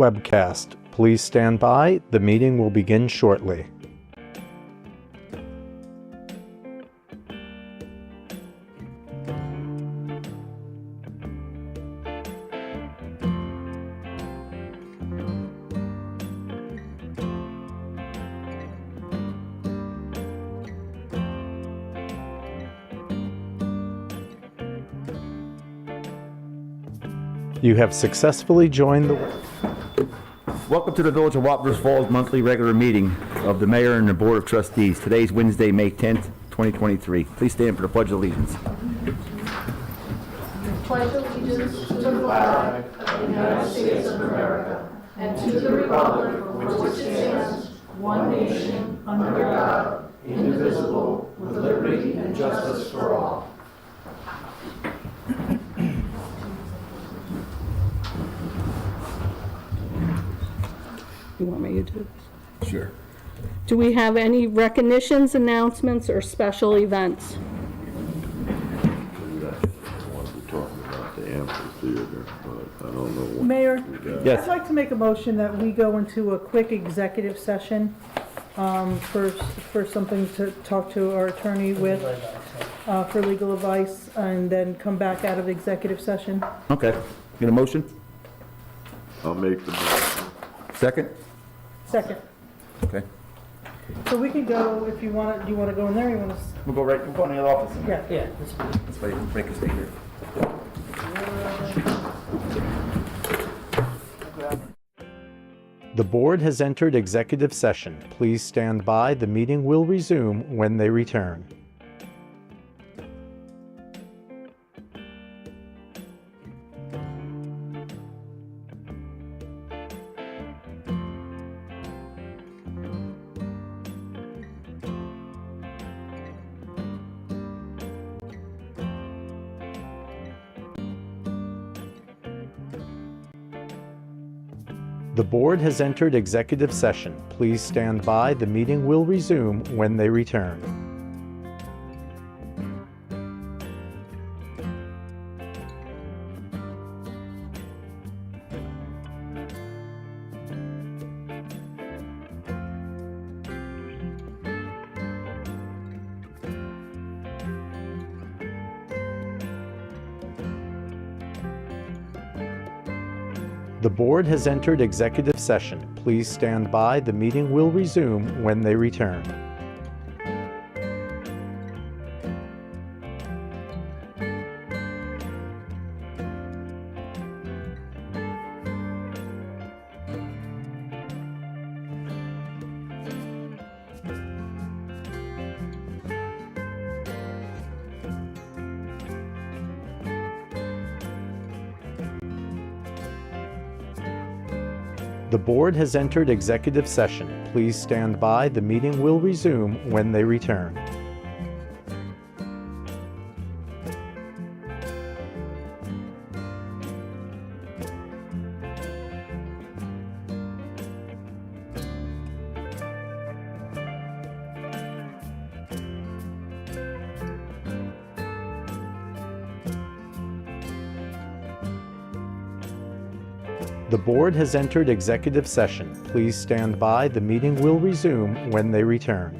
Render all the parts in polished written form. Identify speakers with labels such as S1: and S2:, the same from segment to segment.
S1: webcast. Please stand by. The meeting will begin shortly. You have successfully joined the...
S2: Welcome to the Village of Wappers Falls monthly regular meeting of the Mayor and the Board of Trustees. Today's Wednesday, May 10th, 2023. Please stand for the Pledge of Allegiance.
S3: Pledge allegiance to the flag of the United States of America and to the republic for which it stands, one nation, under God, indivisible, with liberty and justice for all.
S4: You want me to do this?
S2: Sure.
S4: Do we have any recognitions, announcements, or special events?
S5: We talking about the amphitheater, but I don't know what.
S6: Mayor,
S2: Yes.
S6: I'd like to make a motion that we go into a quick executive session for something to talk to our attorney with, for legal advice, and then come back out of executive session.
S2: Okay. Get a motion?
S5: I'll make the motion.
S2: Second?
S6: Second.
S2: Okay.
S6: So we can go, if you want, do you want to go in there, or you want to?
S2: We'll go right, we'll go in the office.
S6: Yeah.
S2: Let's wait, break a stay here.
S1: The board has entered executive session. Please stand by. The meeting will resume when they return. The board has entered executive session. Please stand by. The meeting will resume when they return. The board has entered executive session. Please stand by. The meeting will resume when they return. The board has entered executive session. Please stand by. The meeting will resume when they return. The board has entered executive session. Please stand by. The meeting will resume when they return.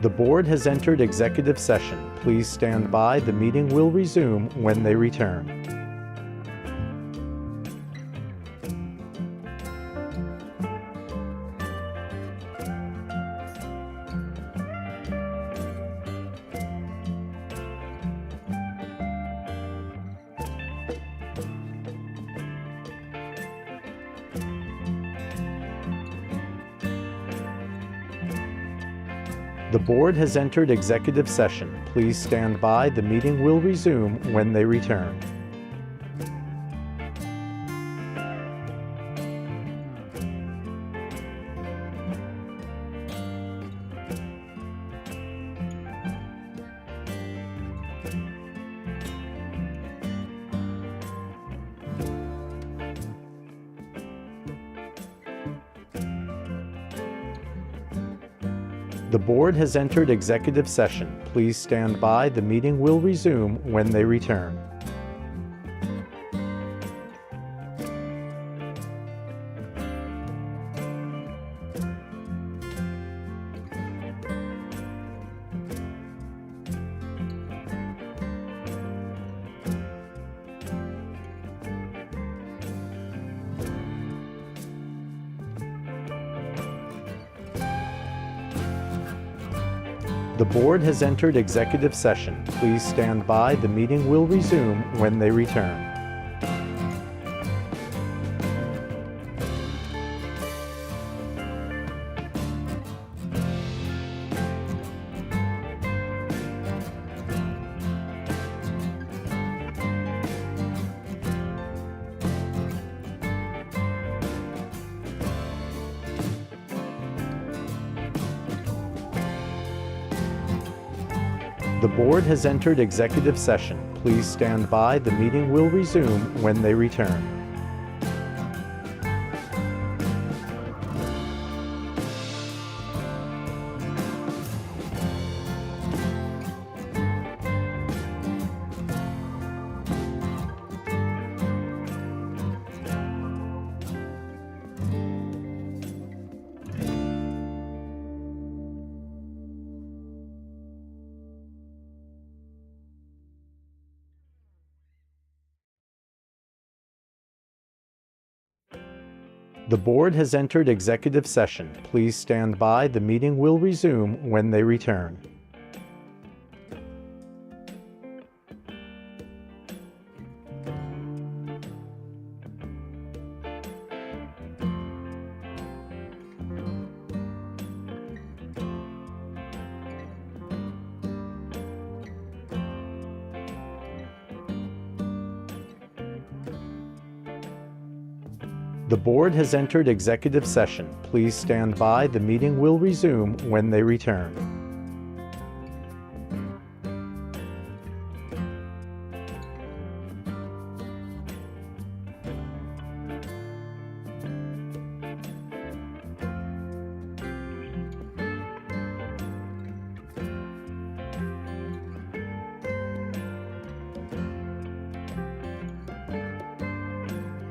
S1: The board has entered executive session. Please stand by. The meeting will resume when they return. The board has entered executive session. Please stand by. The meeting will resume when they return. The board has entered executive session. Please stand by. The meeting will resume when they return. The board has entered executive session. Please stand by. The meeting will resume when they return. The board has entered executive session. Please stand by. The meeting will resume when they return. The board has entered executive session. Please stand by. The meeting will resume when they return. The board has entered executive session. Please stand by. The meeting will resume when they return.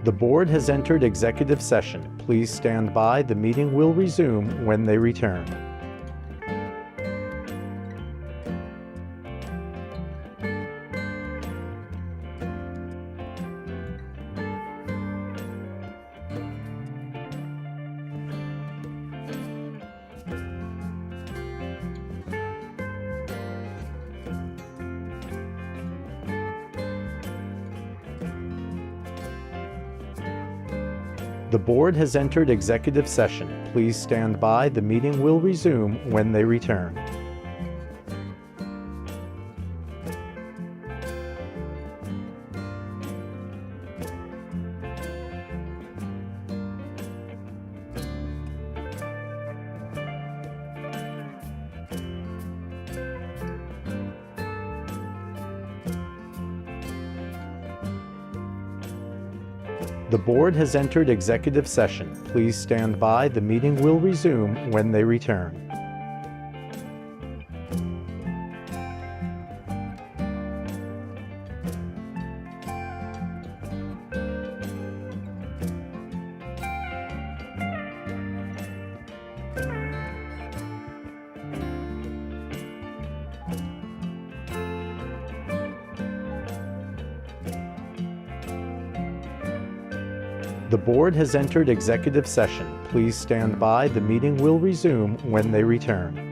S1: The board has entered executive session. Please stand by. The meeting will resume when they return. The board has entered executive session. Please stand by. The meeting will resume when they return. The board has entered executive session. Please stand by. The meeting will resume when they return. The board has entered executive session. Please stand by. The meeting will resume when they return.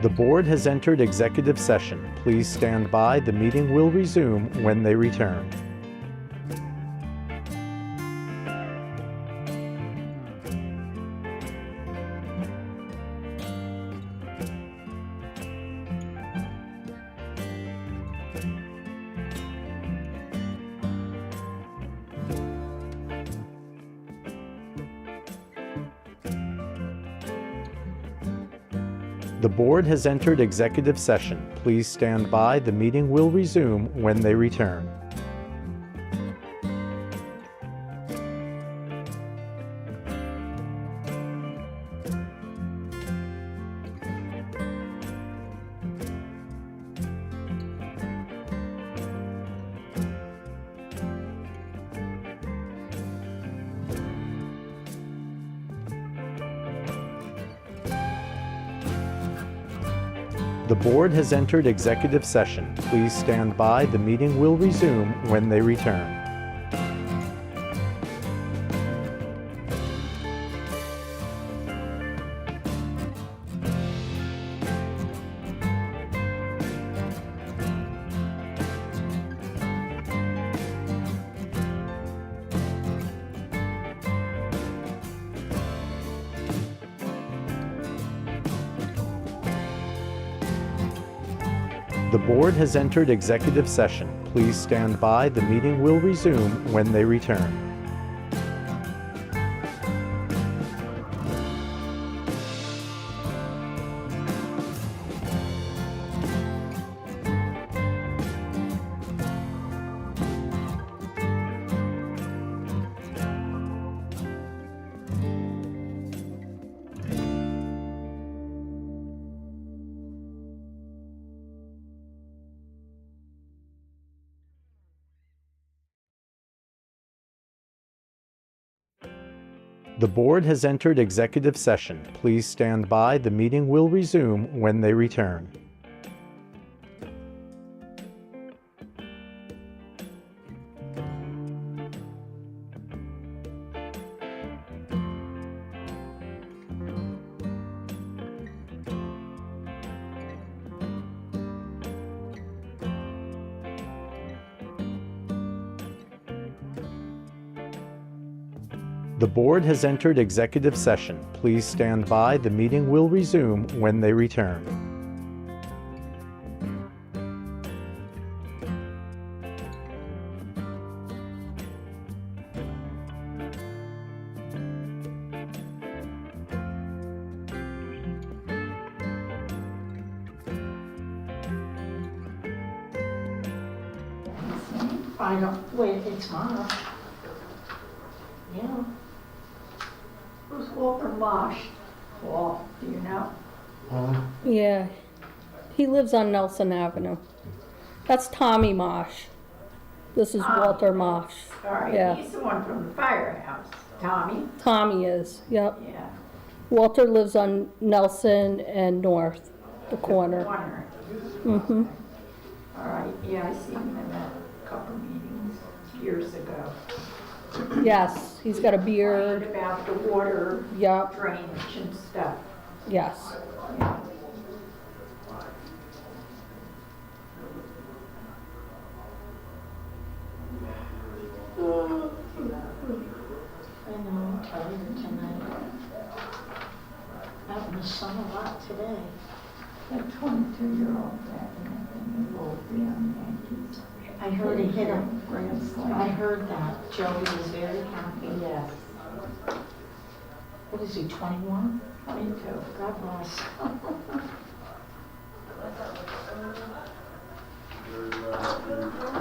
S1: The board has entered executive session. Please stand by. The meeting will resume when they return. The board has entered executive session. Please stand by. The meeting will resume when they return. The board has entered executive session. Please stand by. The meeting will resume when they return. The board has entered executive session. Please stand by. The meeting will resume when they return. The board has entered executive session. Please stand by. The meeting will resume when they return. The board has entered executive session. Please stand by. The meeting will resume when they return.
S3: I don't, wait, it's mine. Yeah. Who's Walter Marsh? Well, do you know?
S4: Yeah, he lives on Nelson Avenue. That's Tommy Marsh. This is Walter Marsh.
S3: All right,
S4: Yeah.
S3: he's the one from the firehouse. Tommy?
S4: Tommy is, yep.
S3: Yeah.
S4: Walter lives on Nelson and North, the corner.
S3: Warner.
S4: Mm-hmm.
S3: All right, yeah, I seen him at a couple meetings years ago.
S4: Yes, he's got a beard.
S3: About the water
S4: Yep,
S3: drainage and stuff.
S4: yes.
S3: Yeah.
S7: I know, I'm tired tonight. Out in the sun a lot today.
S3: That 22-year-old that will be on Yankees.
S7: I heard he hit him.
S3: Grand Slam.
S7: I heard that. Joey was very happy.
S3: Yes,
S7: What is he, 21?
S3: 22.
S7: God bless.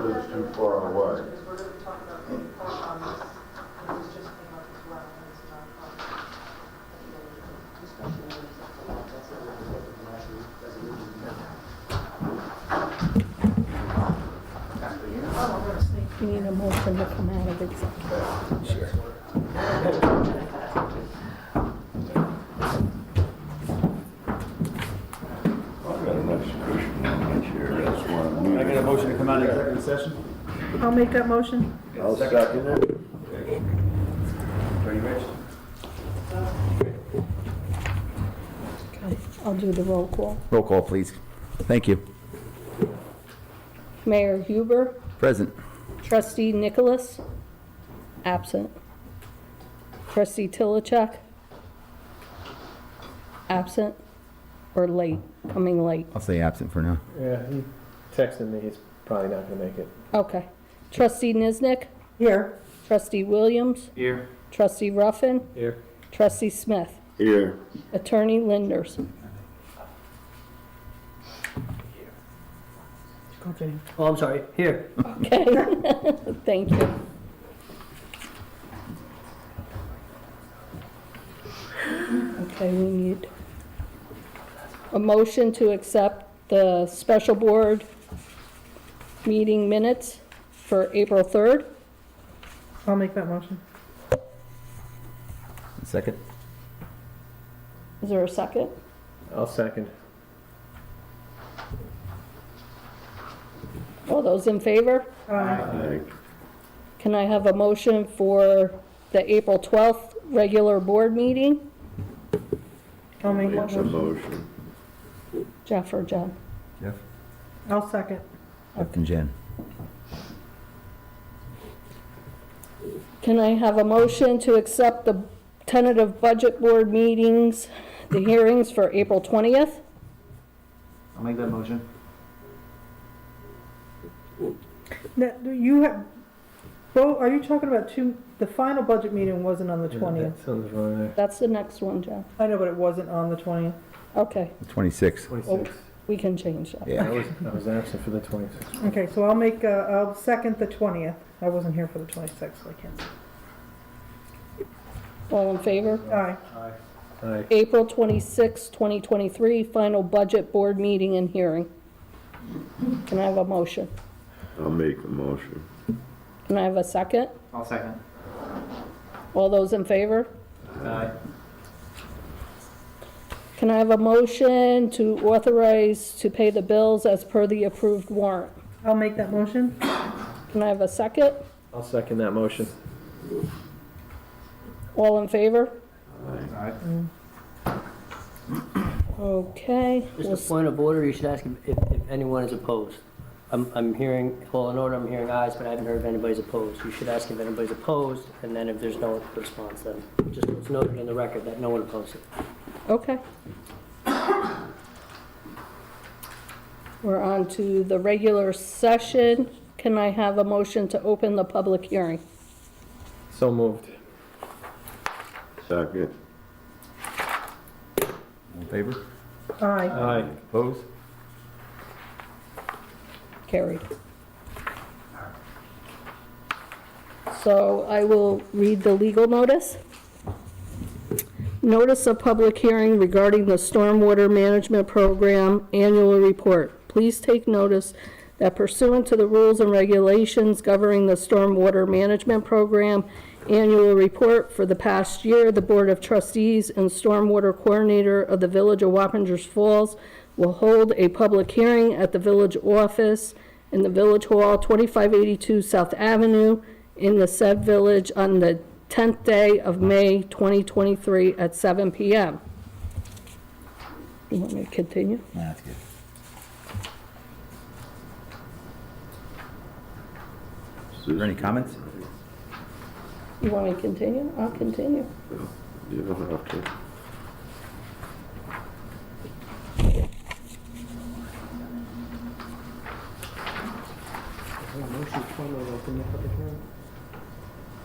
S5: Lives too far away.
S4: You need a motion to come out of executive.
S5: I got a nice cushion on my chair, that's why I'm
S2: Can I get a
S5: moving.
S2: motion to come out of executive session?
S6: I'll make that motion.
S5: I'll second it.
S2: Are you ready?
S4: Okay, I'll do the roll call.
S2: Roll call, please. Thank you.
S4: Mayor Huber,
S2: Present.
S4: trustee Nicholas, absent. Trustee Tilichuk, absent or late, coming late.
S2: I'll say absent for now.
S8: Yeah, he texted me, he's probably not gonna make it.
S4: Okay. Trustee Niznik,
S6: Here.
S4: trustee Williams,
S8: Here.
S4: trustee Ruffin,
S8: Here.
S4: trustee Smith,
S5: Here,
S4: attorney Linders.
S6: Call Jane.
S9: Oh, I'm sorry, here.
S4: Okay, thank you. Okay, we need a motion to accept the special board meeting minutes for April 3rd.
S6: I'll make that motion.
S2: Second?
S4: Is there a second?
S8: I'll second.
S4: All those in favor?
S5: Aye.
S4: Can I have a motion for the April 12th regular board meeting?
S6: I'll make that
S5: Make the
S6: motion.
S5: motion.
S4: Jeff or Jen?
S2: Jeff?
S6: I'll second.
S2: Jeff and Jen.
S4: Can I have a motion to accept the tentative budget board meetings, the hearings for April 20th?
S2: I'll make that motion.
S6: Now, do you have, Bo, are you talking about the final budget meeting wasn't on the 20th?
S8: That sounds wrong there.
S4: That's the next one, Jeff.
S6: I know, but it wasn't on the 20th.
S4: Okay,
S2: The 26th.
S8: 26.
S4: we can change that.
S2: Yeah.
S8: I was absent for the 26th.
S6: Okay, so I'll second the 20th. I wasn't here for the 26th, so I can't.
S4: All in favor?
S6: Aye.
S8: Aye.
S4: April 26, 2023, final budget board meeting and hearing. Can I have a motion?
S5: I'll make the motion.
S4: Can I have a second?
S9: I'll second.
S4: All those in favor?
S8: Aye.
S4: Can I have a motion to authorize to pay the bills as per the approved warrant?
S6: I'll make that motion.
S4: Can I have a second?
S8: I'll second that motion.
S4: All in favor?
S5: Aye.
S4: Okay.
S9: Just a point of order, you should ask if anyone is opposed. I'm hearing, well, in order, I'm hearing ayes, but I haven't heard if anybody's opposed. You should ask if anybody's opposed, and then if there's no response, then just it's noted in the record that no one opposed it.
S4: Okay. We're on to the regular session. Can I have a motion to open the public hearing?
S8: So moved.
S5: Second.
S2: All in favor?
S6: Aye.
S8: Aye.
S2: Opposed?
S4: Carried. So I will read the legal notice. Notice of public hearing regarding the Stormwater Management Program Annual Report. Please take notice that pursuant to the rules and regulations governing the Stormwater Management Program Annual Report for the past year, the Board of Trustees and Stormwater Coordinator of the Village of Wappingers Falls will hold a public hearing at the village office in the Village Hall, 2582 South Avenue, in the said village on the 10th day of May 2023 at 7 p.m. You want me to continue?
S2: Nah, that's good. Is there any comments?
S4: You want me to continue? I'll continue.
S5: You don't have to.
S9: Motion formally open the public hearing?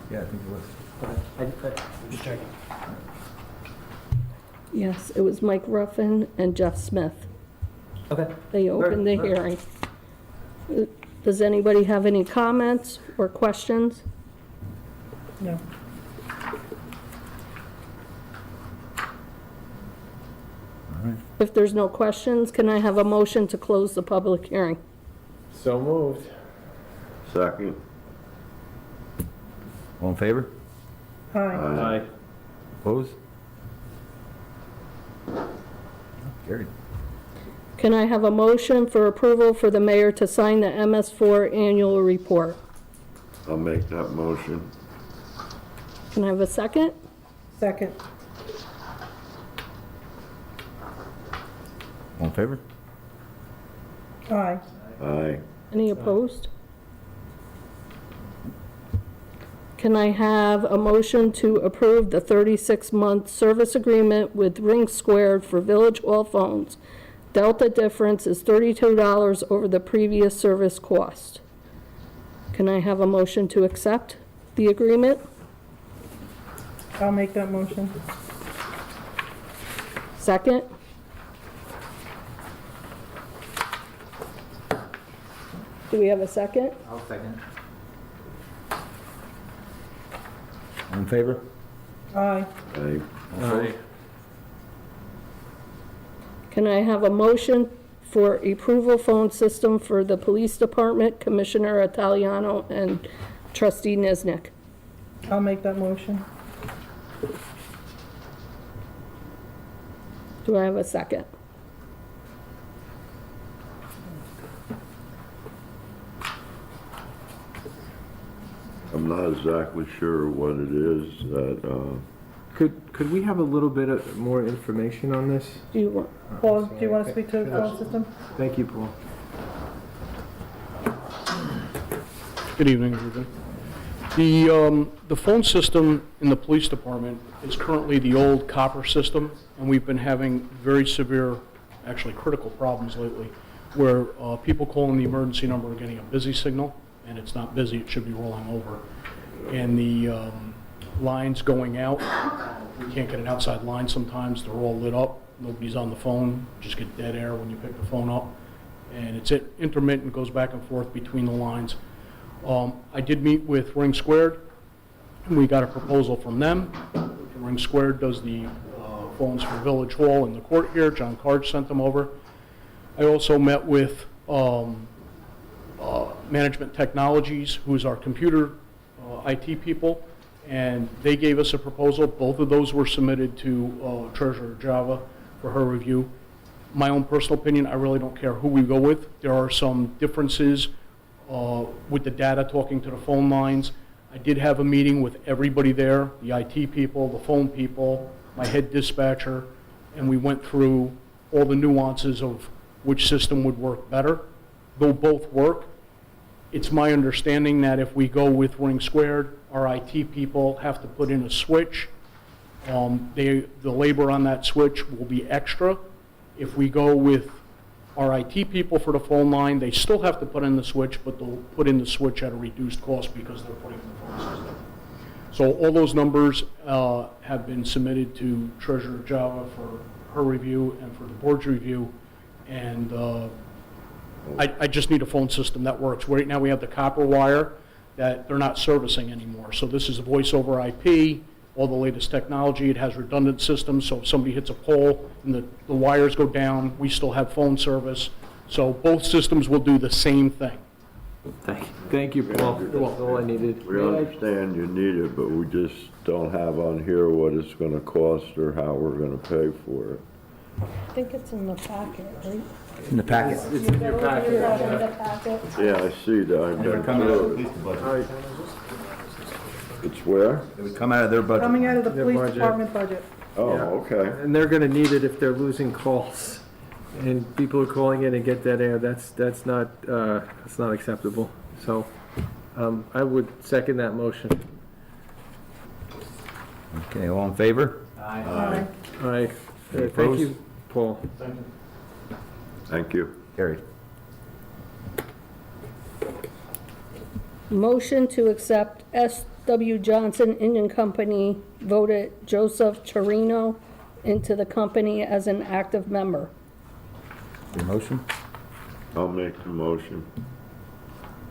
S2: Yeah, I think it was.
S9: I'm just checking.
S4: Yes, it was Mike Ruffin and Jeff Smith.
S9: Okay.
S4: They opened the hearing. Does anybody have any comments or questions?
S6: No.
S4: If there's no questions, can I have a motion to close the public hearing?
S8: So moved.
S5: Second.
S2: All in favor?
S6: Aye.
S8: Aye.
S2: Opposed? Carried.
S4: Can I have a motion for approval for the mayor to sign the MS4 annual report?
S5: I'll make that motion.
S4: Can I have a second?
S6: Second.
S2: All in favor?
S6: Aye.
S5: Aye.
S4: Any opposed? Can I have a motion to approve the 36-month service agreement with Ring Squared for Village Hall phones? Delta difference is $32 over the previous service cost. Can I have a motion to accept the agreement?
S6: I'll make that motion.
S4: Second? Do we have a second?
S8: I'll second.
S2: All in favor?
S6: Aye.
S5: Aye.
S8: Aye.
S4: Can I have a motion for approval phone system for the police department, Commissioner Italiano and trustee Niznik?
S6: I'll make that motion.
S4: Do I have a second?
S5: I'm not exactly sure what it is that,
S8: Could we have a little bit of more information on this?
S4: Do you want,
S6: Paul, do you want to speak to the phone system?
S8: Thank you, Paul.
S10: Good evening, everybody. The phone system in the police department is currently the old copper system, and we've been having very severe, actually critical problems lately, where people calling the emergency number are getting a busy signal, and it's not busy, it should be rolling over. And the lines going out, we can't get an outside line sometimes, they're all lit up, nobody's on the phone, just get dead air when you pick the phone up. And it's intermittent, goes back and forth between the lines. I did meet with Ring Squared, and we got a proposal from them. Ring Squared does the phones for Village Hall and the court here. John Carge sent them over. I also met with Management Technologies, who's our computer IT people, and they gave us a proposal. Both of those were submitted to Treasurer Java for her review. My own personal opinion, I really don't care who we go with. There are some differences with the data talking to the phone lines. I did have a meeting with everybody there, the IT people, the phone people, my head dispatcher, and we went through all the nuances of which system would work better. They'll both work. It's my understanding that if we go with Ring Squared, our IT people have to put in a switch. The labor on that switch will be extra. If we go with our IT people for the phone line, they still have to put in the switch, but they'll put in the switch at a reduced cost because they're putting in the phone system. So all those numbers have been submitted to Treasurer Java for her review and for the board's review. And I just need a phone system that works. Right now we have the copper wire that they're not servicing anymore. So this is a voice over IP, all the latest technology. It has redundant systems, so if somebody hits a pole and the wires go down, we still have phone service. So both systems will do the same thing.
S8: Thank you, Paul.
S10: You're
S8: That's
S10: welcome.
S8: all I needed.
S5: we understand you need it, but we just don't have on here what it's gonna cost or how we're gonna pay for it.
S4: I think it's in the packet, right?
S2: It's in the packet.
S8: It's in your packet.
S4: In the packet.
S5: Yeah, I see that. I've
S2: It would
S5: been
S2: come out of the
S5: through it.
S2: police budget.
S8: All right.
S5: It's where?
S2: It would come out of their budget.
S6: Coming out of the
S8: Their
S6: police
S8: budget.
S6: department budget.
S5: Oh,
S8: Yeah.
S5: okay.
S8: And they're gonna need it if they're losing calls. And people are calling in and get dead air. That's not acceptable. So, I would second that motion.
S2: Okay, all in favor?
S6: Aye.
S8: All right. Thank
S2: opposed?
S8: you, Paul.
S5: Thank you.
S2: Carried.
S4: Motion to accept S.W. Johnson Indian Company voted Joseph Chirino into the company as an active member.
S2: Your motion?
S5: I'll make the motion.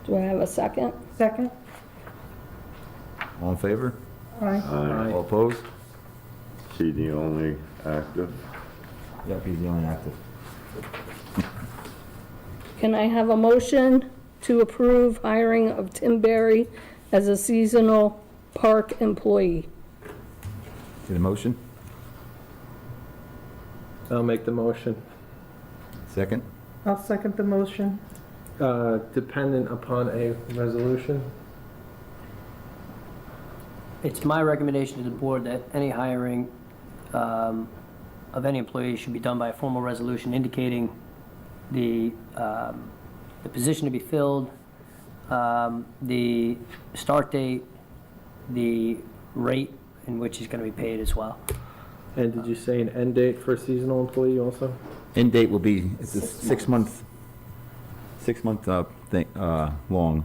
S4: Do I have a second?
S6: Second?
S2: All in favor?
S6: Aye.
S5: Aye.
S2: All opposed?
S5: Is he the only active?
S2: Yep, he's the only active.
S4: Can I have a motion to approve hiring of Tim Berry as a seasonal park employee?
S2: Get a motion?
S8: I'll make the motion.
S2: Second?
S6: I'll second the motion.
S8: Dependent upon a resolution.
S9: It's my recommendation to the board that any hiring of any employee should be done by a formal resolution indicating the position to be filled, the start date, the rate in which he's going to be paid as well.
S8: And did you say an end date for a seasonal employee also?
S2: End date will be, it's a 6 month thing, long.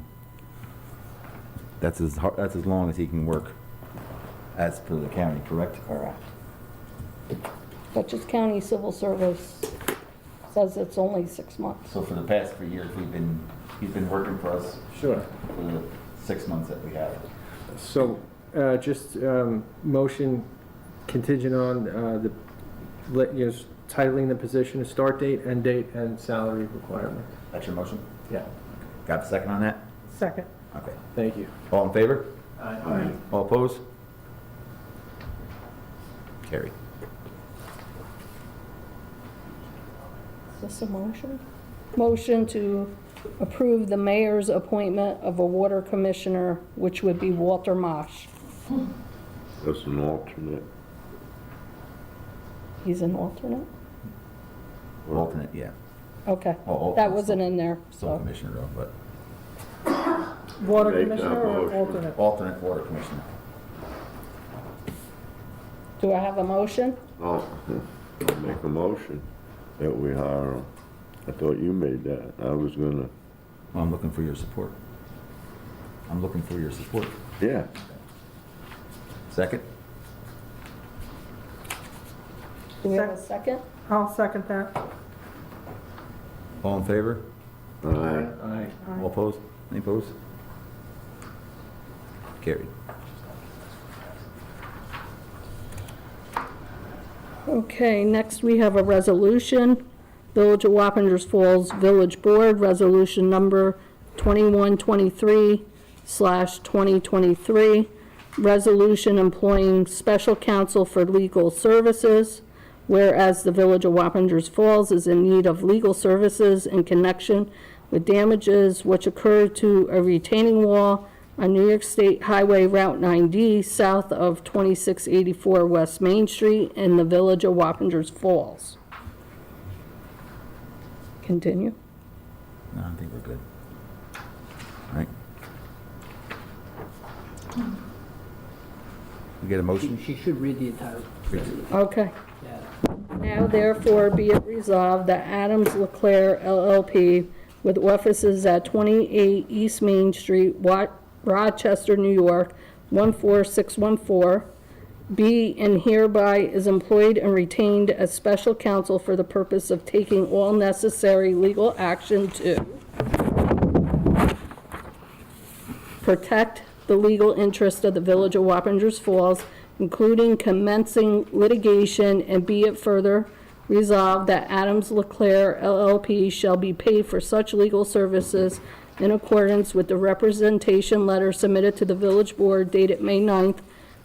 S2: That's as long as he can work, as per the county, correct?
S4: Correct. Dutchess County Civil Service says it's only 6 months.
S2: So for the past 3 years, we've been He's been working for us
S8: Sure.
S2: for the 6 months that we have.
S8: So, just motion contingent on titling the position, start date, end date, and salary requirement.
S2: That's your motion?
S8: Yeah.
S2: Got a second on that?
S6: Second.
S2: Okay.
S8: Thank you.
S2: All in favor?
S8: Aye.
S2: All opposed? Carried.
S4: Is this a motion? Motion to approve the mayor's appointment of a water commissioner, which would be Walter Marsh.
S5: That's an alternate.
S4: He's an alternate?
S2: Alternate, yeah.
S4: Okay,
S2: Oh,
S4: that wasn't in there,
S2: Still
S4: so.
S2: commissioner though, but
S6: Water
S5: Make that
S6: commissioner or
S5: motion.
S6: alternate?
S2: alternate water commissioner.
S4: Do I have a motion?
S5: I'll make a motion that we hire him. I thought you made that. I was gonna,
S2: Well, I'm looking for your support. I'm looking for your support.
S5: yeah.
S2: Second?
S4: Do we have a second?
S6: I'll second that.
S2: All in favor?
S5: Aye.
S8: Aye.
S2: All opposed? Any opposed? Carried.
S4: Okay, next we have a resolution. Village of Wappingers Falls Village Board, resolution number 2123/2023. Resolution employing special counsel for legal services. Whereas the Village of Wappingers Falls is in need of legal services in connection with damages which occurred to a retaining wall on New York State Highway Route 9D south of 2684 West Main Street in the Village of Wappingers Falls. Continue.
S2: No, I think we're good. All right. We get a motion?
S9: She should read the entire resolution.
S4: Okay.
S9: Yeah.
S4: Now therefore be it resolved that Adams Leclerc LLP with offices at 28 East Main Street, Rochester, New York, 14614, be and hereby is employed and retained as special counsel for the purpose of taking all necessary legal action to protect the legal interest of the Village of Wappingers Falls, including commencing litigation, and be it further resolved that Adams Leclerc LLP shall be paid for such legal services in accordance with the representation letter submitted to the village board dated May 9th,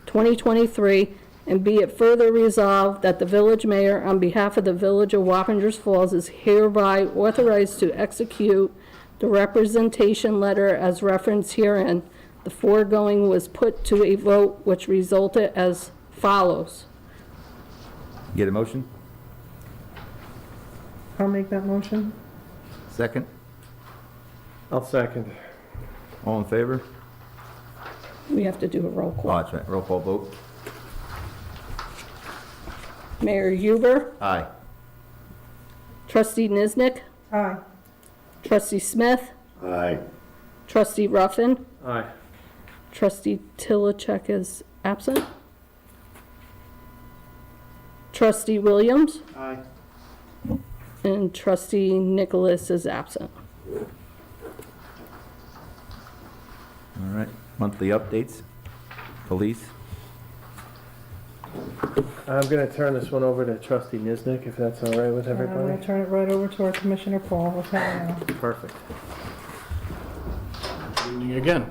S4: 2023, and be it further resolved that the village mayor, on behalf of the Village of Wappingers Falls, is hereby authorized to execute the representation letter as referenced herein. The foregoing was put to a vote which resulted as follows.
S2: Get a motion?
S6: I'll make that motion.
S2: Second?
S8: I'll second.
S2: All in favor?
S4: We have to do a roll
S2: Oh,
S4: call.
S2: that's right. Roll call vote.
S4: Mayor Huber,
S2: Aye.
S4: Trustee Niznik,
S6: Aye.
S4: Trustee Smith,
S5: Aye.
S4: Trustee Ruffin,
S8: Aye.
S4: Trustee Tilichek is absent. Trustee Williams.
S8: Aye.
S4: And Trustee Nicholas is absent.
S2: All right. Monthly updates. Police.
S8: I'm gonna turn this one over to Trustee Niznik, if that's all right with
S6: And I'm gonna
S8: everybody.
S6: turn it right over to our Commissioner Paul. What's that now?
S8: Perfect.
S10: Good evening again.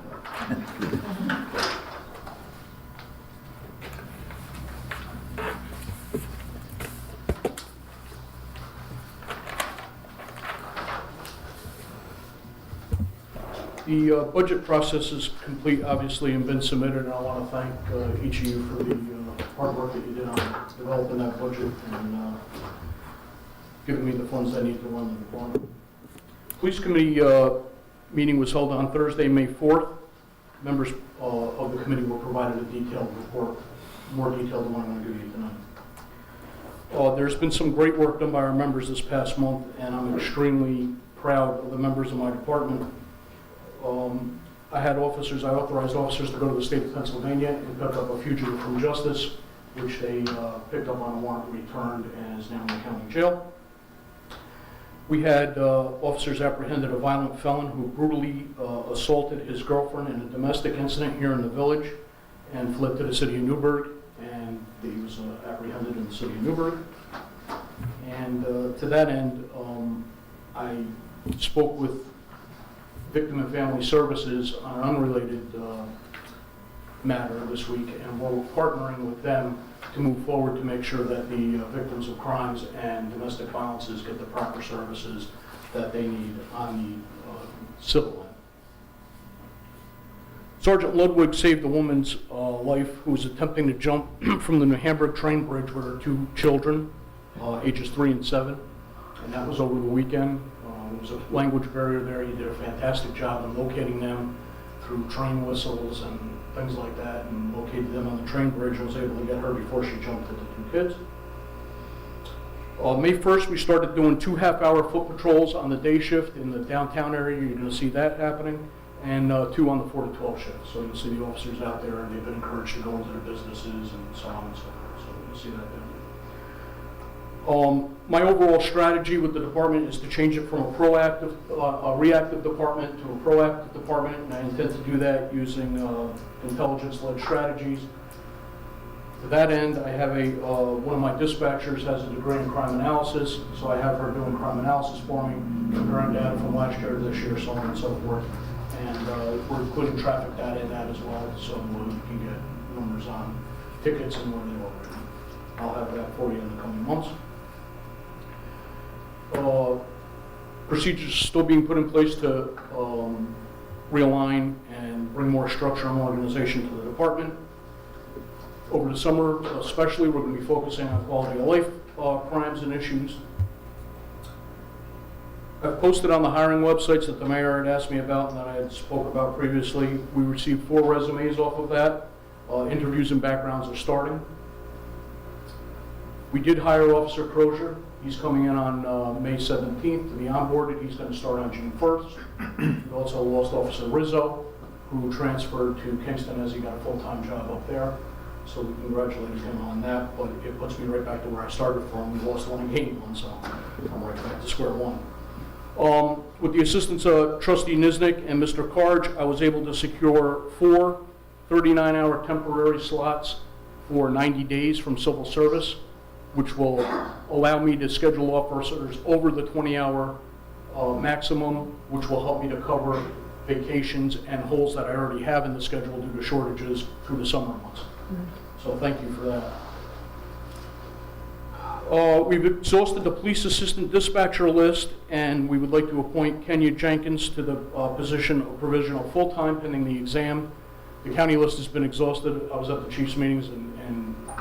S10: The budget process is complete, obviously, and been submitted, and I want to thank each of you for the hard work that you did on developing that budget and giving me the funds I need to run the department. Police Committee meeting was held on Thursday, May 4th. Members of the committee were provided a detailed report, more detailed than what I'm going to give you tonight. There's been some great work done by our members this past month, and I'm extremely proud of the members of my department. I authorized officers to go to the state of Pennsylvania and pick up a fugitive from justice, which they picked up on a warrant, returned, and is now in the county jail. We had officers apprehended a violent felon who brutally assaulted his girlfriend in a domestic incident here in the village and fled to the city of Newburgh, and he was apprehended in the city of Newburgh. And to that end, I spoke with Victim and Family Services on an unrelated matter this week, and we're partnering with them to move forward to make sure that the victims of crimes and domestic violences get the proper services that they need on the civil end. Sergeant Ludwig saved a woman's life who was attempting to jump from the New Hamburg train bridge with her 2 children, ages 3 and 7, and that was over the weekend. There was a language barrier there. He did a fantastic job in locating them through train whistles and things like that, and located them on the train bridge and was able to get her before she jumped at the 2 kids. May 1st, we started doing 2 half-hour foot patrols on the day shift in the downtown area. You're going to see that happening, and 2 on the 4 to 12 shift. So you'll see the officers out there, and they've been encouraged to go into their businesses and so on and so forth. So you'll see that down there. My overall strategy with the department is to change it from a reactive department to a proactive department, and I intend to do that using intelligence-led strategies. To that end, I have one of my dispatchers has a degree in crime analysis, so I have her doing crime analysis for me, comparing data from last year to this year, so on and so forth. And we're including traffic data in that as well, so you can get numbers on tickets and where they are. I'll have that for you in the coming months. Procedures still being put in place to realign and bring more structure and organization to the department. Over the summer especially, we're going to be focusing on quality of life crimes and issues. I've posted on the hiring websites that the mayor had asked me about and that I had spoke about previously. We received 4 resumes off of that. Interviews and backgrounds are starting. We did hire Officer Crozier. He's coming in on May 17th to be onboarded. He's going to start on June 1st. We also lost Officer Rizzo, who transferred to Kingston as he got a full-time job up there. So we congratulated him on that, but it puts me right back to where I started from. We lost 1 and gained 1, so I'm right back to square one. With the assistance of Trustee Niznik and Mr. Karj, I was able to secure 4 39-hour temporary slots for 90 days from civil service, which will allow me to schedule officers over the 20-hour maximum, which will help me to cover vacations and holes that I already have in the schedule due to shortages through the summer months. So thank you for that. We've exhausted the police assistant dispatcher list, and we would like to appoint Kenya Jenkins to the position of provisional full-time pending the exam. The county list has been exhausted. I was at the chief's meetings, and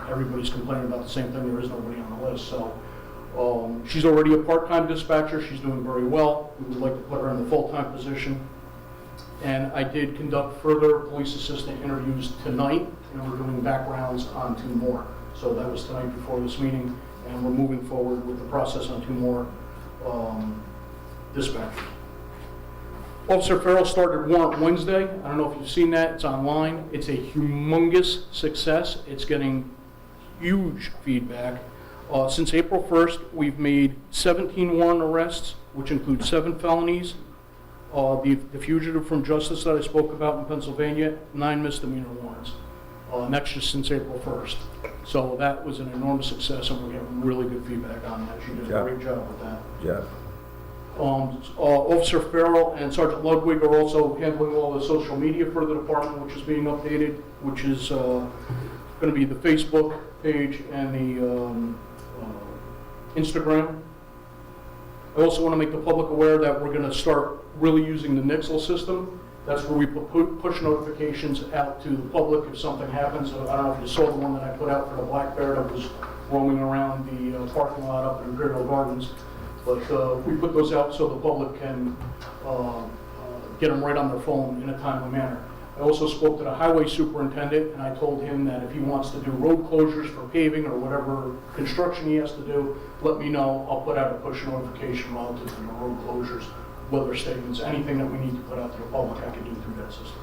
S10: everybody's complaining about the same thing. There is nobody on the list. So she's already a part-time dispatcher. She's doing very well. We would like to put her in the full-time position. And I did conduct further police assistant interviews tonight, and we're doing backgrounds on 2 more. So that was tonight before this meeting, and we're moving forward with the process on 2 more dispatchers. Officer Farrell started Warrant Wednesday. I don't know if you've seen that. It's online. It's a humongous success. It's getting huge feedback. Since April 1st, we've made 17 warrant arrests, which include 7 felonies. The fugitive from justice that I spoke about in Pennsylvania, 9 misdemeanor warrants. And that's just since April 1st. So that was an enormous success, and we're getting really good feedback on that. She did a great job with that.
S2: Yeah.
S10: Officer Farrell and Sergeant Ludwig are also handling all the social media for the department, which is being updated, which is going to be the Facebook page and the Instagram. I also want to make the public aware that we're going to start really using the Nixle system. That's where we put push notifications out to the public if something happens. I don't know if you saw the one that I put out for the black bear that was roaming around the parking lot up in Imperial Gardens. But we put those out so the public can get them right on their phone in a timely manner. I also spoke to the highway superintendent, and I told him that if he wants to do road closures for paving or whatever construction he has to do, let me know. I'll put out a push notification relative to the road closures, weather statements, anything that we need to put out to the public, I can do through that system.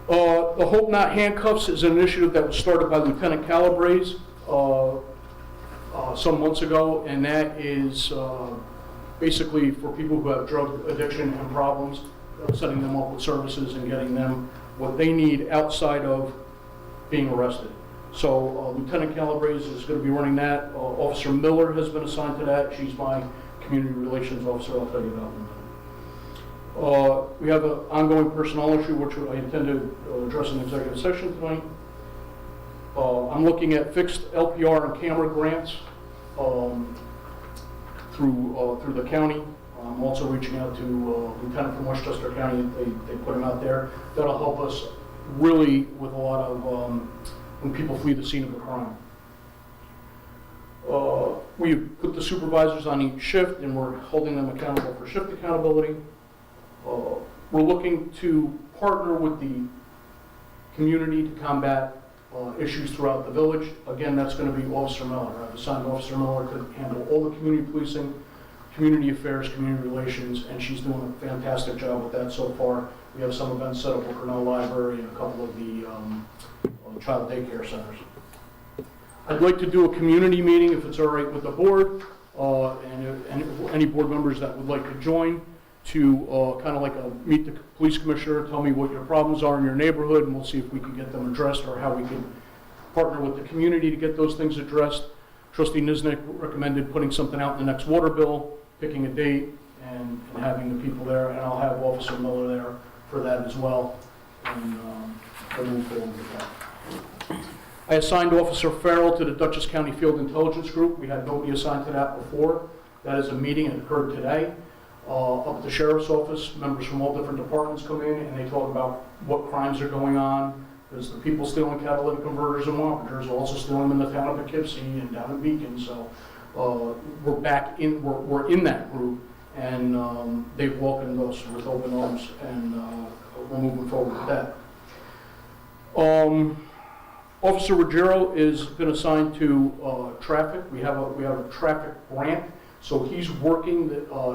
S10: The Hope Not Handcuffs is an initiative that was started by Lieutenant Calabrese. some months ago, and that is basically for people who have drug addiction and problems, setting them up with services and getting them what they need outside of being arrested. So Lieutenant Calabrese is going to be running that. Officer Miller has been assigned to that. She's my community relations officer. I'll tell you about in a minute. We have an ongoing personnel issue, which I intend to address in executive session tonight. I'm looking at fixed LPR and camera grants through the county. I'm also reaching out to Lieutenant from Westchester County. They put him out there. That'll help us really with a lot of when people flee the scene of a crime. We put the supervisors on each shift, and we're holding them accountable for shift accountability. We're looking to partner with the community to combat issues throughout the village. Again, that's going to be Officer Miller. I've assigned Officer Miller to handle all the community policing, community affairs, community relations, and she's doing a fantastic job with that so far. We have some events set up at Cornell Library and a couple of the child daycare centers. I'd like to do a community meeting, if it's all right with the board, and any board members that would like to join, to kind of like meet the police commissioner, tell me what your problems are in your neighborhood, and we'll see if we can get them addressed or how we can partner with the community to get those things addressed. Trustee Niznik recommended putting something out in the next water bill, picking a date, and having the people there, and I'll have Officer Miller there for that as well, and we'll move forward with that. I assigned Officer Farrell to the Dutchess County Field Intelligence Group. We had nobody assigned to that before. That is a meeting that occurred today. Up at the Sheriff's Office, members from all different departments come in and they talk about what crimes are going on. There's the people stealing catalytic converters and Wappingers, also stealing them in the town of Poughkeepsie and down in Beacon. So we're in that group, and they've welcomed us with open arms, and we're moving forward with that. Officer Ruggiero has been assigned to traffic. We have a traffic grant, so he's working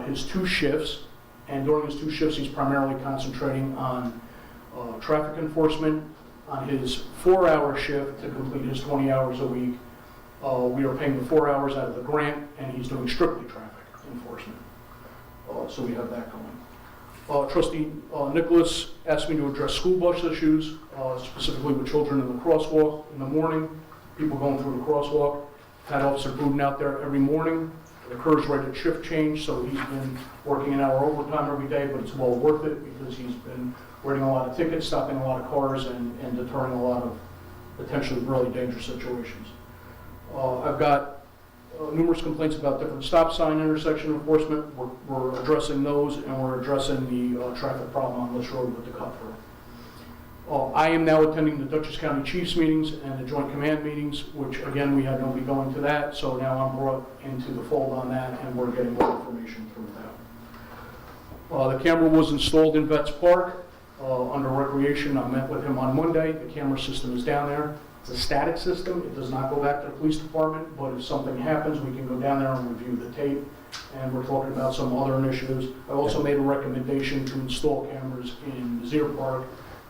S10: his 2 shifts, and during his 2 shifts, he's primarily concentrating on traffic enforcement. On his 4-hour shift to complete his 20 hours a week, we are paying the 4 hours out of the grant, and he's doing strictly traffic enforcement. So we have that going. Trustee Nicholas asked me to address school bus issues, specifically with children in the crosswalk in the morning, people going through the crosswalk. Had Officer Gruden out there every morning. It occurs right at shift change, so he's been working an hour overtime every day, but it's well worth it because he's been writing a lot of tickets, stopping a lot of cars, and deterring a lot of potentially really dangerous situations. I've got numerous complaints about different stop sign intersection enforcement. We're addressing those, and we're addressing the traffic problem on this road with the cut through. I am now attending the Dutchess County Chiefs meetings and the Joint Command meetings, which again, we had nobody going to that, so now I'm brought into the fold on that, and we're getting more information through that. The camera was installed in Vets Park under recreation. I met with him on Monday. The camera system is down there. It's a static system. It does not go back to the police department, but if something happens, we can go down there and review the tape, and we're talking about some other initiatives. I also made a recommendation to install cameras in Zier Park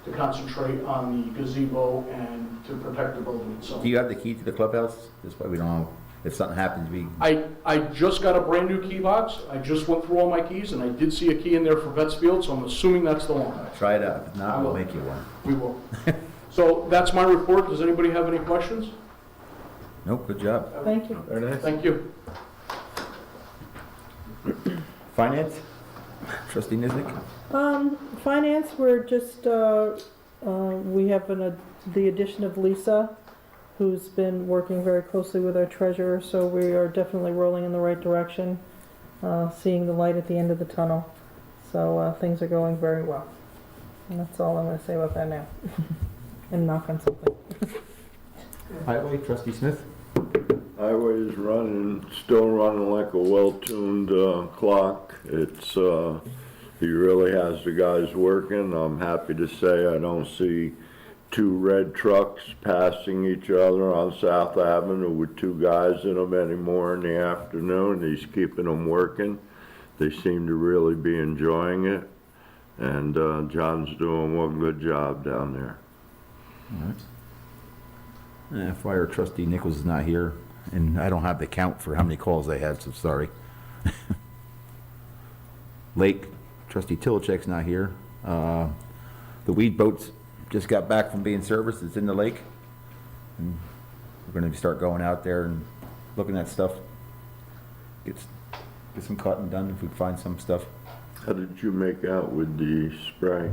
S10: to concentrate on the gazebo and to protect the building itself.
S2: Do you have the key to the clubhouse? This way we don't know if something happens,
S10: I just got a brand new key box. I just went through all my keys, and I did see a key in there for Vets Field, so I'm assuming that's the one.
S2: try it out. If not, we'll make you one.
S10: We will. So that's my report. Does anybody have any questions?
S2: Nope, good job.
S6: Thank you.
S8: Very nice.
S10: Thank you.
S2: Finance? Trustee Niznik?
S6: Finance, we're just, we have the addition of Lisa, who's been working very closely with our treasurer, so we are definitely rolling in the right direction, seeing the light at the end of the tunnel. So things are going very well. And that's all I'm going to say about that now. And knock on something.
S2: Highway, Trustee Smith?
S5: Highway's running, still running like a well-tuned clock. It's, he really has the guys working. I'm happy to say I don't see 2 red trucks passing each other on South Avenue with 2 guys in them anymore in the afternoon. He's keeping them working. They seem to really be enjoying it. And John's doing one good job down there.
S2: All right. Fire Trustee Nichols is not here, and I don't have the count for how many calls they had, so sorry. Lake, trustee Tilichek's not here. The weed boats just got back from being serviced, it's in the lake. And we're gonna start going out there and looking at stuff. Get some cutting done if we find some stuff.
S5: How did you make out with the spray?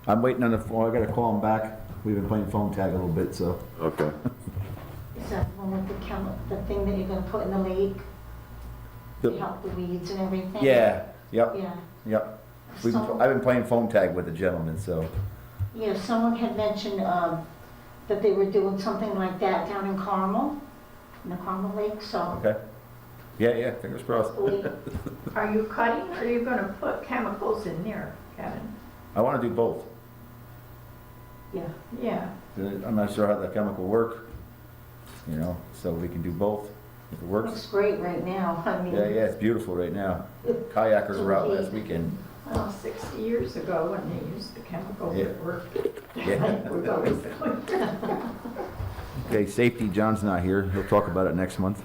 S2: I'm waiting on the phone, I gotta call him back. We've been playing phone tag a little bit, so.
S5: Okay.
S7: Is that the one with the thing that you're gonna put in the lake
S2: The-
S7: to help the weeds and everything?
S2: Yeah, yep,
S7: Yeah.
S2: yep.
S7: So-
S2: I've been playing phone tag with the gentleman, so.
S7: Yeah, someone had mentioned, that they were doing something like that down in Carmel, in the Carmel Lake, so.
S2: Okay. Yeah, fingers crossed.
S3: Are you cutting or are you gonna put chemicals in there, Kevin?
S2: I wanna do both.
S7: Yeah,
S3: Yeah,
S2: I'm not sure how that chemical work, you know, so we can do both if it works.
S7: looks great right now, I mean.
S2: Yeah, it's beautiful right now. Kayakers were out last weekend.
S3: well, 60 years ago when they used the chemicals
S2: Yeah.
S3: that were,
S2: Yeah.
S3: was always clean.
S2: Okay, safety, John's not here. He'll talk about it next month.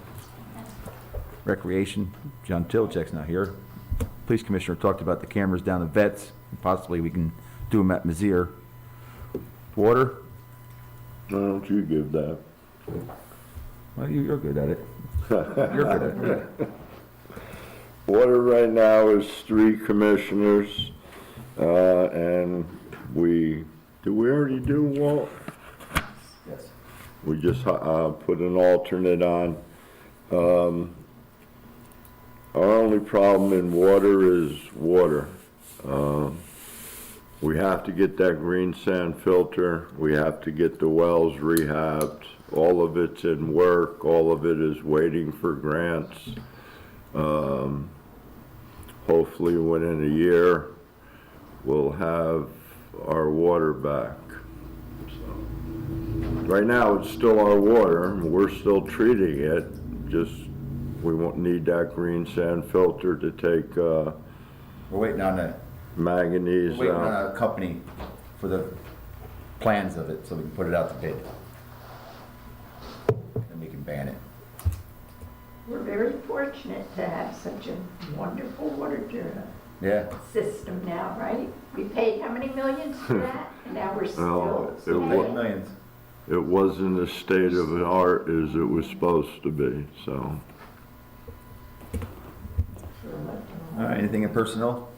S2: Recreation, John Tilichek's not here. Police commissioner talked about the cameras down at Vets. Possibly we can do them at Mizzier. Water,
S5: Why don't you give that?
S2: well, you're good at it. You're good at it.
S5: Water right now is 3 commissioners, and did we already do Walt?
S2: Yes.
S5: We just, put an alternate on. Our only problem in water is water. We have to get that green sand filter, we have to get the wells rehabbed, all of it's in work, all of it is waiting for grants. Hopefully within a year, we'll have our water back. So, right now, it's still our water, we're still treating it, just we won't need that green sand filter to take
S2: We're waiting on a,
S5: manganese
S2: waiting
S5: out.
S2: on a company for the plans of it, so we can put it out to bid. And we can ban it.
S3: We're very fortunate to have such a wonderful water
S2: Yeah.
S3: system now, right? We paid how many millions for that? And now we're
S5: Well,
S3: still
S5: it
S3: paying.
S5: was-
S2: Millions.
S5: It wasn't as state of the art as it was supposed to be, so.
S2: All right, anything in personnel?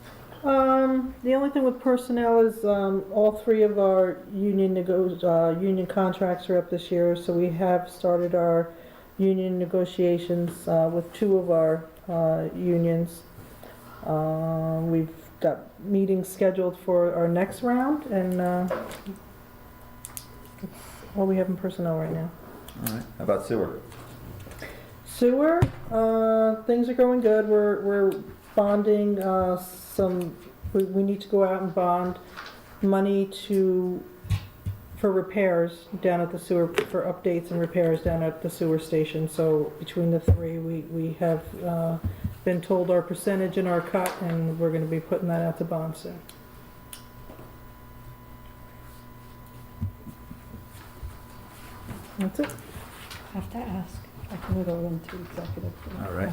S6: The only thing with personnel is, all 3 of our union contracts are up this year, so we have started our union negotiations, with 2 of our, unions. We've got meetings scheduled for our next round, and, that's all we have in personnel right now.
S2: All right, how about sewer?
S6: Sewer, things are going good. We're bonding, we need to go out and bond money for repairs down at the sewer, for updates and repairs down at the sewer station. So between the 3, we have, been told our percentage and our cut, and we're gonna be putting that out to bond soon. That's it. Have to ask. I can go into executive.
S2: All right.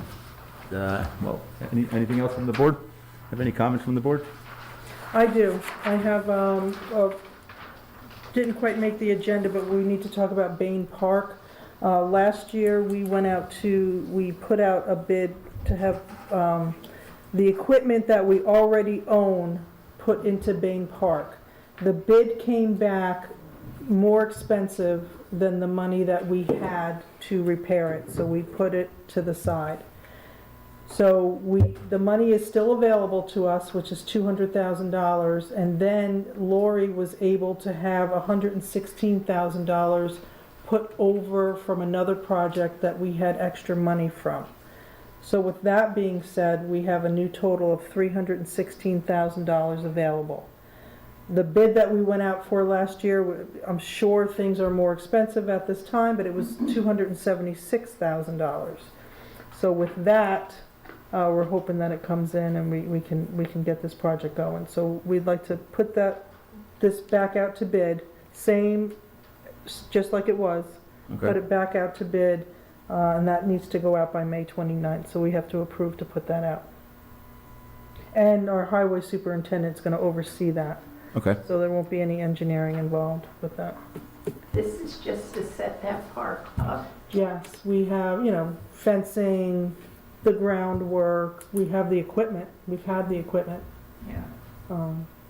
S2: Well, anything else from the board? Have any comments from the board?
S6: I do. I have, didn't quite make the agenda, but we need to talk about Bain Park. Last year, we put out a bid to have, the equipment that we already own put into Bain Park. The bid came back more expensive than the money that we had to repair it, so we put it to the side. So the money is still available to us, which is $200,000, and then Lori was able to have $116,000 put over from another project that we had extra money from. So with that being said, we have a new total of $316,000 available. The bid that we went out for last year, I'm sure things are more expensive at this time, but it was $276,000. So with that, we're hoping that it comes in and we can get this project going. So we'd like to put this back out to bid, same, just like it was. Put
S2: Okay.
S6: it back out to bid, And that needs to go out by May 29th, so we have to approve to put that out. And our highway superintendent's gonna oversee that,
S2: Okay.
S6: so there won't be any engineering involved with that.
S3: This is just to set that park up.
S6: Yes, we have, fencing, the groundwork, we have the equipment, we've had the equipment.
S3: Yeah.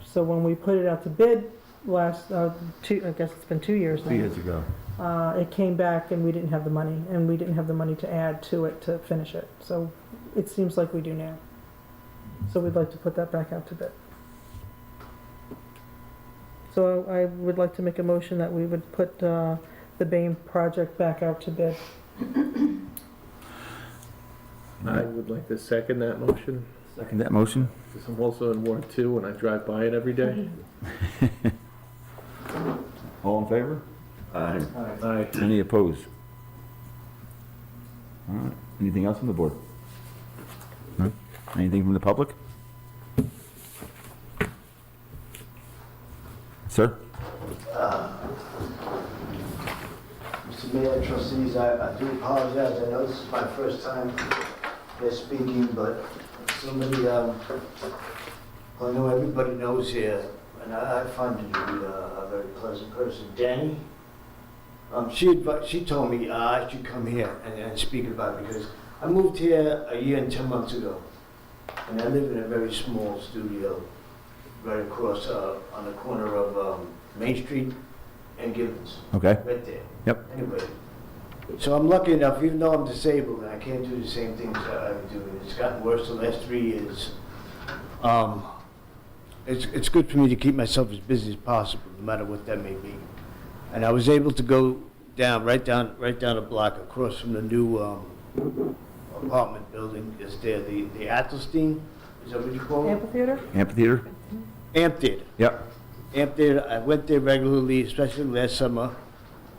S6: So when we put it out to bid last, I guess it's been 2 years
S2: 2
S6: now.
S2: years ago.
S6: It came back and we didn't have the money, and we didn't have the money to add to it to finish it. So it seems like we do now. So we'd like to put that back out to bid. So I would like to make a motion that we would put the Bain project back out to bid.
S8: I would like to second that motion,
S2: Second that motion?
S8: because I'm also in Ward 2 and I drive by it every day.
S2: All in favor?
S5: Aye.
S8: Aye.
S2: Any opposed? All right. Anything else from the board? No? Anything from the public? Sir?
S11: Mr. Mayor, trustees, I do apologize. I know this is my first time here speaking, but somebody, I know everybody knows here, and I find you to be a very pleasant person. Danny, she told me I should come here and speak about it because I moved here a year and 10 months ago, and I live in a very small studio right across on the corner of Main Street and Gibbons.
S2: Okay.
S11: Right there.
S2: Yep.
S11: Anyway, so I'm lucky enough, even though I'm disabled and I can't do the same things that I do, and it's gotten worse the last 3 years. It's good for me to keep myself as busy as possible, no matter what that may be. And I was able to go right down the block across from the new apartment building. Is there the Athelstein? Is that what you call it?
S6: Amphitheater?
S2: Amphitheater?
S11: Amphitheater.
S2: Yep.
S11: Amphitheater. I went there regularly, especially last summer,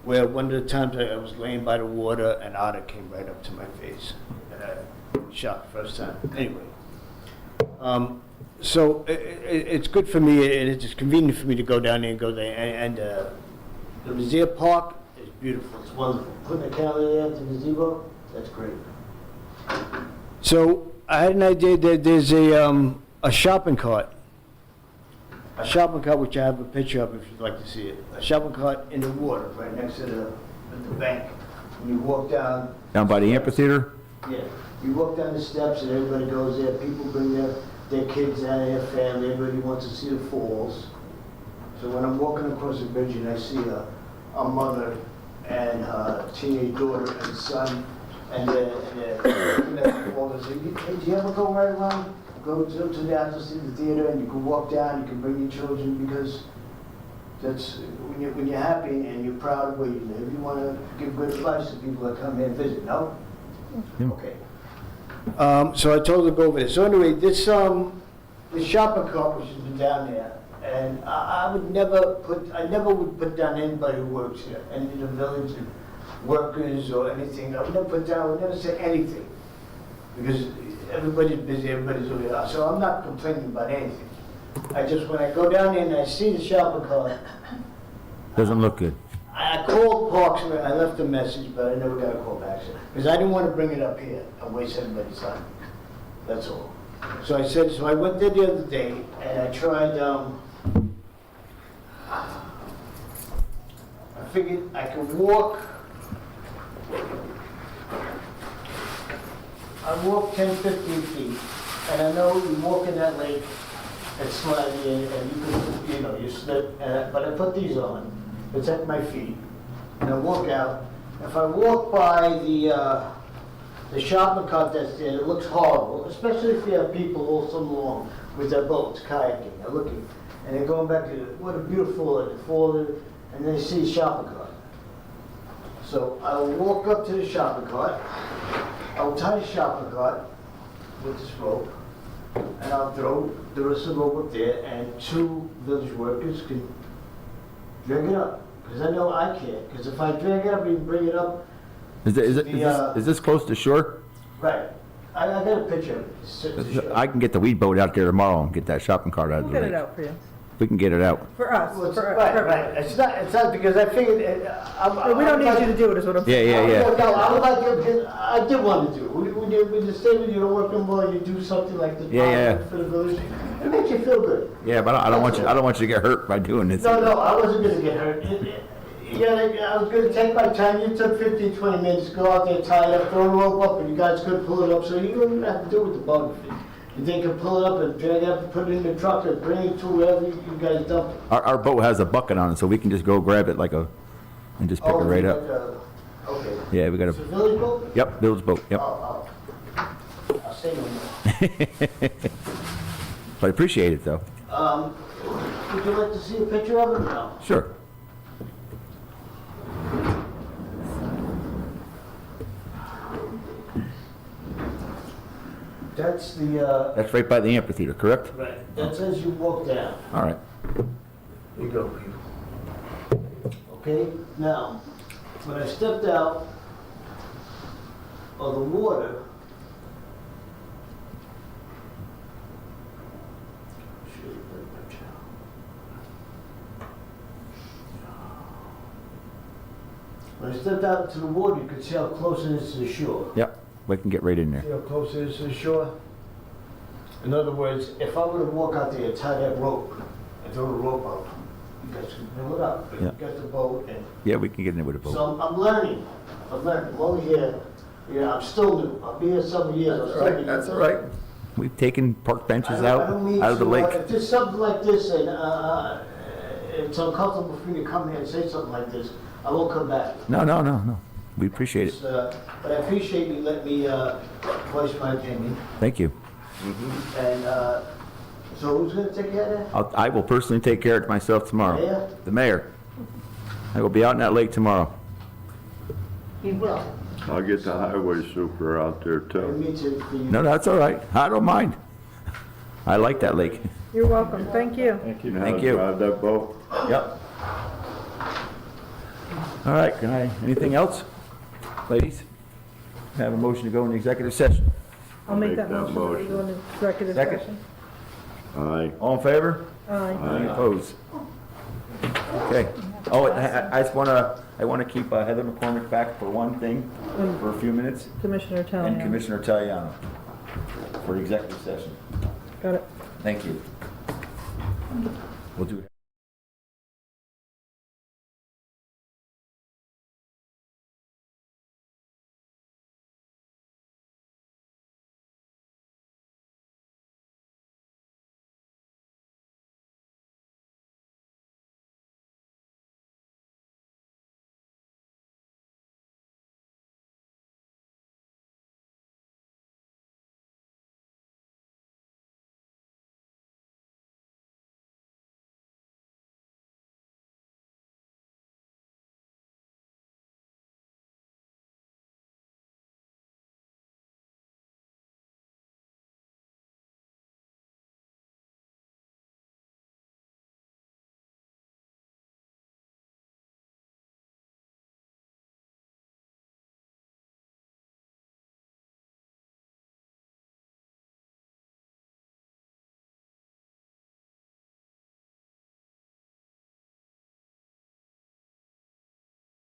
S11: where one of the times I was laying by the water, an otter came right up to my face, and I shot the first time. Anyway, so it's good for me, and it's convenient for me to go down there and go there. And the Revere Park is beautiful. It's wonderful. Putting a calendar there at the gazebo, that's great. So I had an idea that there's a shopping cart. A shopping cart, which I have a picture of if you'd like to see it. A shopping cart in the water, right next to the bank. When you walk down.
S2: Down by the amphitheater?
S11: Yeah, you walk down the steps and everybody goes there. People bring their kids and their family. Everybody wants to see the falls. So when I'm walking across the bridge and I see a mother and her teenage daughter and son, and they're looking at the falls, I say, hey, do you ever go right around? Go to the Athelstein Theater, and you can walk down, you can bring your children, because that's, when you're happy and you're proud of where you live, you want to give good advice to people that come here and visit, no?
S2: Yeah.
S11: Okay. So I told her to go over there. So anyway, this shopping cart, which has been down there, and I never would put down anybody who works here, any of the village workers or anything. I would never say anything, because everybody's busy, everybody's over there. So I'm not complaining about anything. I just, when I go down there and I see the shopping cart,
S2: Doesn't look good.
S11: I called Parks, and I left a message, but I never got a call back. Because I didn't want to bring it up here and waste everybody's time. That's all. So I went there the other day, and I tried, I figured I could walk. I walk 10, 15 feet, and I know you walk in that lake, it's slimy, and you can, you slip, but I put these on, protect my feet, and I walk out. If I walk by the shopping cart that's there, it looks horrible, especially if you have people all summer long with their boats, kayaking, they're looking, and they're going back to, what a beautiful, and they see a shopping cart. So I'll walk up to the shopping cart, I'll tie the shopping cart with this rope, and I'll throw the rest of the rope up there, and 2 village workers can drag it up. Because I know I can't, because if I drag it up and bring it up,
S2: Is this close to shore?
S11: right, I got a picture of it.
S2: I can get the weed boat out there tomorrow and get that shopping cart out of
S6: We'll
S2: the
S6: get it
S2: lake.
S6: out for you.
S2: We can get it out.
S6: For us,
S11: Well,
S6: for,
S11: right, it's not because I figured,
S6: we don't need you to do it, is what I'm saying.
S2: Yeah.
S11: No, I would like to, I did want to do, we just say when you don't work no more, you do something like this.
S2: Yeah.
S11: For the village, it makes you feel good.
S2: Yeah, but I don't want you to get hurt by doing this.
S11: No, I wasn't gonna get hurt. I was gonna take my time, you took 15, 20 minutes, go out there, tie it up, throw the rope up, and you guys could pull it up, so you don't even have to do it with the bug. You think you can pull it up and drag it up and put it in the truck and bring it to wherever you guys dump it.
S2: Our boat has a bucket on it, so we can just go grab it and just pick it right up.
S11: Okay.
S2: Yeah, we got
S11: It's a
S2: a,
S11: village boat?
S2: yep, Bill's boat, yep.
S11: I'll say no more.
S2: But I appreciate it, though.
S11: Would you like to see a picture of it? No.
S2: Sure.
S11: That's the,
S2: That's right by the amphitheater, correct?
S11: right, that's as you walk down.
S2: All right.
S11: Here you go, people. Okay, now, when I stepped out of the water, show you very much now. When I stepped out to the water, you could see how close it is to the shore.
S2: Yep, we can get right in there.
S11: See how close it is to the shore? In other words, if I were to walk out there and tie that rope, and throw the rope up, you guys can pull it up, but you
S2: Yeah.
S11: got the boat, and
S2: Yeah, we can get in there with a boat.
S11: so I'm learning. I'm over here, I'm still new, I'll be here some years. I'll still be new.
S2: We've taken park benches
S11: I
S2: out
S11: don't mean
S2: of the
S11: to,
S2: lake.
S11: if there's something like this, and it's uncomfortable for me to come here and say something like this, I won't come back.
S2: No. We appreciate it.
S11: But I appreciate you letting me voice my opinion.
S2: Thank you.
S11: And so who's gonna take care of that?
S2: I will personally take care of it myself tomorrow.
S11: Mayor?
S2: The mayor. I will be out in that lake tomorrow.
S11: He will.
S5: I'll get the highway super out there too.
S11: Me too, for you.
S2: No, that's all right. I don't mind. I like that lake.
S6: You're welcome, thank you.
S5: You know how
S2: Thank
S5: to
S2: you.
S5: drive that boat?
S2: Yep. All right, anything else? Ladies? Have a motion to go into executive session.
S6: I'll make
S5: Make
S6: that
S5: that
S6: motion, that we go into executive
S2: Second.
S6: session.
S5: Aye.
S2: All in favor?
S6: Aye.
S2: Any opposed? Okay. Oh, I just I wanna keep Heather McCormick back for one thing, for a few minutes,
S6: Commissioner
S2: and
S6: Taliani.
S2: Commissioner Taliano for executive session.
S6: Got it.
S2: Thank you. We'll do it.